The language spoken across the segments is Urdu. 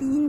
3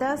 10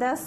10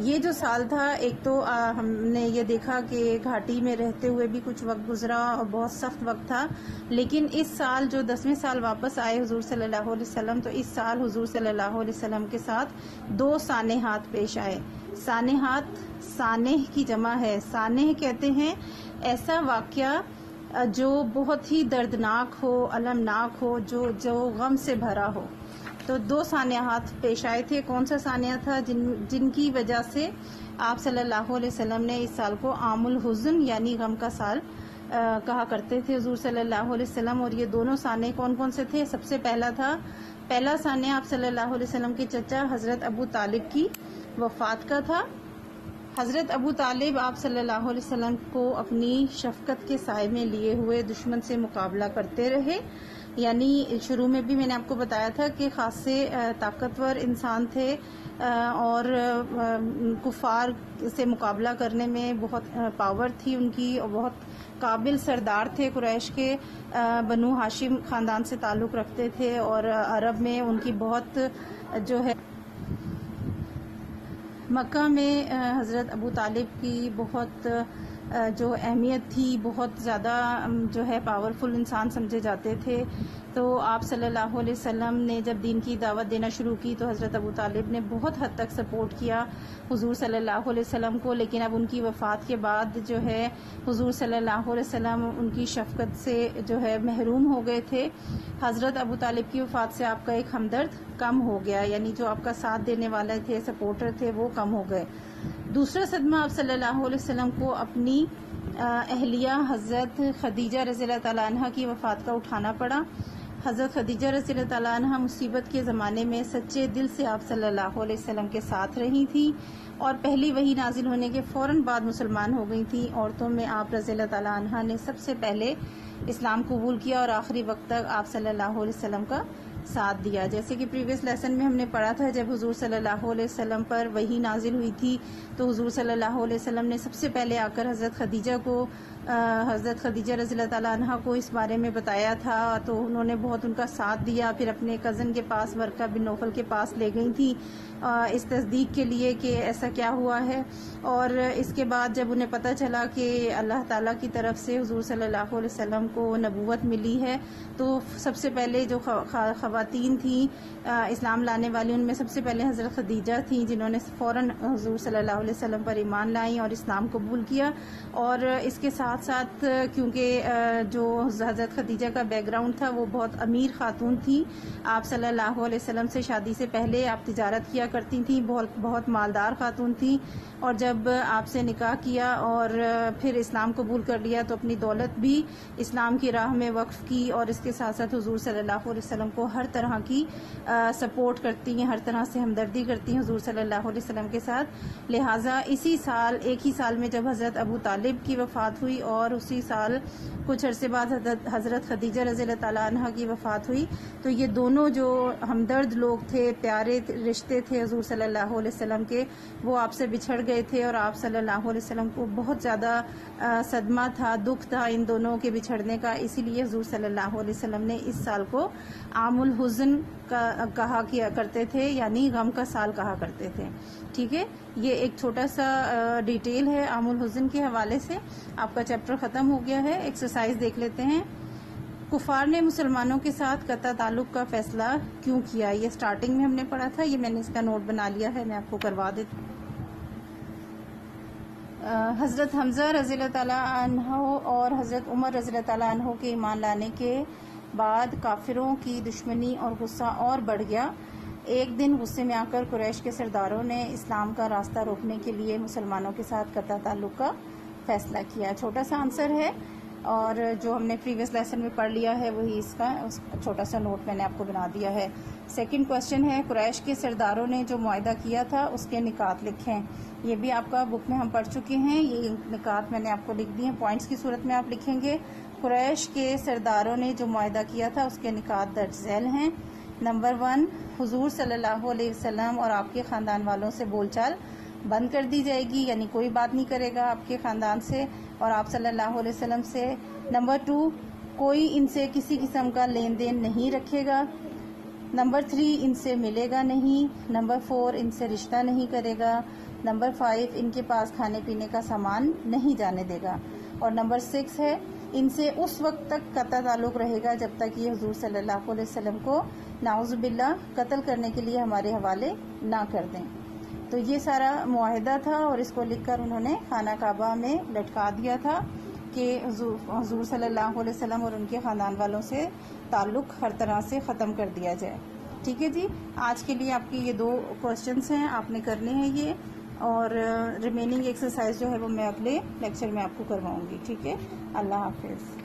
یہ جو سال تھا، ایک تو ہم نے یہ دیکھا کہ گھاٹی میں رہتے ہوئے بھی کچھ وقت گزرا اور بہت سخت وقت تھا، لیکن اس سال جو 10ویں سال واپس آئے حضور صلی اللہ علیہ وسلم، تو اس سال حضور صلی اللہ علیہ وسلم کے ساتھ 2 سانحات پیش آئے۔ سانحات، سانح کی جمع ہے، سانح کہتے ہیں ایسا واقعہ جو بہت ہی دردناک ہو، المناک ہو، جو غم سے بھرا ہو۔ تو 2 سانحات پیش آئے تھے۔ کون سا سانحہ تھا؟ جن کی وجہ سے آپ صلی اللہ علیہ وسلم نے اس سال کو عام الحزن یعنی غم کا سال کہا کرتے تھے حضور صلی اللہ علیہ وسلم۔ اور یہ دونوں سانحے کون کون سے تھے؟ سب سے پہلا سانحہ آپ صلی اللہ علیہ وسلم کے چچا حضرت ابو طالب کی وفات کا تھا۔ حضرت ابو طالب آپ صلی اللہ علیہ وسلم کو اپنی شفقت کے سائے میں لیے ہوئے دشمن سے مقابلہ کرتے رہے، یعنی شروع میں بھی میں نے آپ کو بتایا تھا کہ خاصے طاقتور انسان تھے اور کفار سے مقابلہ کرنے میں بہت پاور تھی ان کی، اور بہت قابل سردار تھے۔ قریش کے بنو ہاشم خاندان سے تعلق رکھتے تھے اور عرب میں ان کی بہت جو ہے، مکہ میں حضرت ابو طالب کی بہت جو اہمیت تھی، بہت زیادہ جو ہے پاورفل انسان سمجھے جاتے تھے۔ تو آپ صلی اللہ علیہ وسلم نے جب دین کی دعوت دینا شروع کی تو حضرت ابو طالب نے بہت حد تک سپورٹ کیا حضور صلی اللہ علیہ وسلم کو، لیکن اب ان کی وفات کے بعد جو ہے حضور صلی اللہ علیہ وسلم ان کی شفقت سے جو ہے محروم ہو گئے تھے۔ حضرت ابو طالب کی وفات سے آپ کا ایک ہمدرد کم ہو گیا، یعنی جو آپ کا ساتھ دینے والے تھے، سپورٹر تھے، وہ کم ہو گئے۔ دوسرا صدمہ آپ صلی اللہ علیہ وسلم کو اپنی اہلیہ حضرت خدیجہ رضی اللہ تعالیٰ عنہ کی وفات کا اٹھانا پڑا۔ حضرت خدیجہ رضی اللہ تعالیٰ عنہ مصیبت کے زمانے میں سچے دل سے آپ صلی اللہ علیہ وسلم کے ساتھ رہی تھی اور پہلی وحی نازل ہونے کے فوراً بعد مسلمان ہو گئی تھی۔ عورتوں میں آپ رضی اللہ تعالیٰ عنہ نے سب سے پہلے اسلام قبول کیا اور آخری وقت تک آپ صلی اللہ علیہ وسلم کا ساتھ دیا۔ جیسے کہ پریویس لیسن میں ہم نے پڑھا تھا، جب حضور صلی اللہ علیہ وسلم پر وحی نازل ہوئی تھی تو حضور صلی اللہ علیہ وسلم نے سب سے پہلے آ کر حضرت خدیجہ رضی اللہ تعالیٰ عنہ کو اس بارے میں بتایا تھا، تو انہوں نے بہت ان کا ساتھ دیا۔ پھر اپنے کزن کے پاس، ورقہ بن نوفل کے پاس لے گئی تھی اس تصدیق کے لیے کہ ایسا کیا ہوا ہے۔ اور اس کے بعد جب انہیں پتہ چلا کہ اللہ تعالیٰ کی طرف سے حضور صلی اللہ علیہ وسلم کو نبوت ملی ہے، تو سب سے پہلے جو خواتین تھیں اسلام لانے والی، ان میں سب سے پہلے حضرت خدیجہ تھیں، جنہوں نے فوراً حضور صلی اللہ علیہ وسلم پر ایمان لائیں اور اسلام قبول کیا۔ اور اس کے ساتھ ساتھ کیونکہ جو حضرت خدیجہ کا بیک گراؤنڈ تھا وہ بہت امیر خاتون تھی، آپ صلی اللہ علیہ وسلم سے شادی سے پہلے آپ تجارت کیا کرتی تھیں، بہت مالدار خاتون تھیں، اور جب آپ سے نکاح کیا اور پھر اسلام قبول کر لیا تو اپنی دولت بھی اسلام کی راہ میں وقف کی، اور اس کے ساتھ ساتھ حضور صلی اللہ علیہ وسلم کو ہر طرح کی سپورٹ کرتی ہیں، ہر طرح سے ہمدردی کرتی ہیں حضور صلی اللہ علیہ وسلم کے ساتھ۔ لہٰذا اسی سال، ایک ہی سال میں جب حضرت ابو طالب کی وفات ہوئی اور اسی سال کچھ عرصے بعد حضرت خدیجہ رضی اللہ تعالیٰ عنہ کی وفات ہوئی، تو یہ دونوں جو ہمدرد لوگ تھے، پیارے رشتے تھے حضور صلی اللہ علیہ وسلم کے، وہ آپ سے بچھڑ گئے تھے، اور آپ صلی اللہ علیہ وسلم کو بہت زیادہ صدمہ تھا، دکھ تھا ان دونوں کے بچھڑنے کا۔ اسی لیے حضور صلی اللہ علیہ وسلم نے اس سال کو عام الحزن کہا کیا کرتے تھے، یعنی غم کا سال کہا کرتے تھے۔ ٹھیک ہے، یہ ایک چھوٹا سا ڈیٹیل ہے عام الحزن کے حوالے سے۔ آپ کا چیپٹر ختم ہو گیا ہے۔ ایکسرسائز دیکھ لیتے ہیں۔ کفار نے مسلمانوں کے ساتھ قطع تعلق کا فیصلہ کیوں کیا؟ یہ سٹارٹنگ میں ہم نے پڑھا تھا، یہ میں نے اس کا نوٹ بنا لیا ہے، میں آپ کو کروا دیتی ہوں۔ حضرت حمزہ رضی اللہ تعالیٰ عنہ اور حضرت عمر رضی اللہ تعالیٰ عنہ کے ایمان لانے کے بعد کافروں کی دشمنی اور غصہ اور بڑھ گیا۔ ایک دن غصے میں آ کر قریش کے سرداروں نے اسلام کا راستہ روکنے کے لیے مسلمانوں کے ساتھ قطع تعلق کا فیصلہ کیا۔ چھوٹا سا آنسر ہے، اور جو ہم نے پریویس لیسن میں پڑھ لیا ہے وہی اس کا چھوٹا سا نوٹ میں نے آپ کو بنا دیا ہے۔ سیکنڈ کوشچن ہے، قریش کے سرداروں نے جو معاہدہ کیا تھا اس کے نکات لکھیں۔ یہ بھی آپ کا بک میں ہم پڑھ چکے ہیں، یہ نکات میں نے آپ کو لکھ دی ہیں، پوائنٹس کی صورت میں آپ لکھیں گے۔ قریش کے سرداروں نے جو معاہدہ کیا تھا اس کے نکات درج ذیل ہیں۔ نمبر 1، حضور صلی اللہ علیہ وسلم اور آپ کے خاندان والوں سے بول چال بند کر دی جائے گی، یعنی کوئی بات نہیں کرے گا آپ کے خاندان سے اور آپ صلی اللہ علیہ وسلم سے۔ نمبر 2، کوئی ان سے کسی قسم کا لین دین نہیں رکھے گا۔ نمبر 3، ان سے ملے گا نہیں۔ نمبر 4، ان سے رشتہ نہیں کرے گا۔ نمبر 5 ان کے پاس کھانے پینے کا سامان نہیں جانے دے گا، اور نمبر 6 ہے ان سے اس وقت تک قطع تعلق رہے گا جب تک یہ حضور صلی اللہ علیہ وسلم کو نعوذ باللہ قتل کرنے کے لیے ہمارے حوالے نہ کر دیں۔ تو یہ سارا معاہدہ تھا، اور اس کو لکھ کر انہوں نے خانہ کعبہ میں لٹکا دیا تھا کہ حضور صلی اللہ علیہ وسلم اور ان کے خاندان والوں سے تعلق ہر طرح سے ختم کر دیا جائے۔ ٹھیک ہے جی، آج کے لیے آپ کی یہ 2 کوسچنس ہیں، آپ نے کرنے ہیں یہ، اور ریمیننگ ایکسرسائز جو ہے وہ میں اگلے لیکچر میں آپ کو کرواؤں گی۔ ٹھیک ہے، اللہ حافظ۔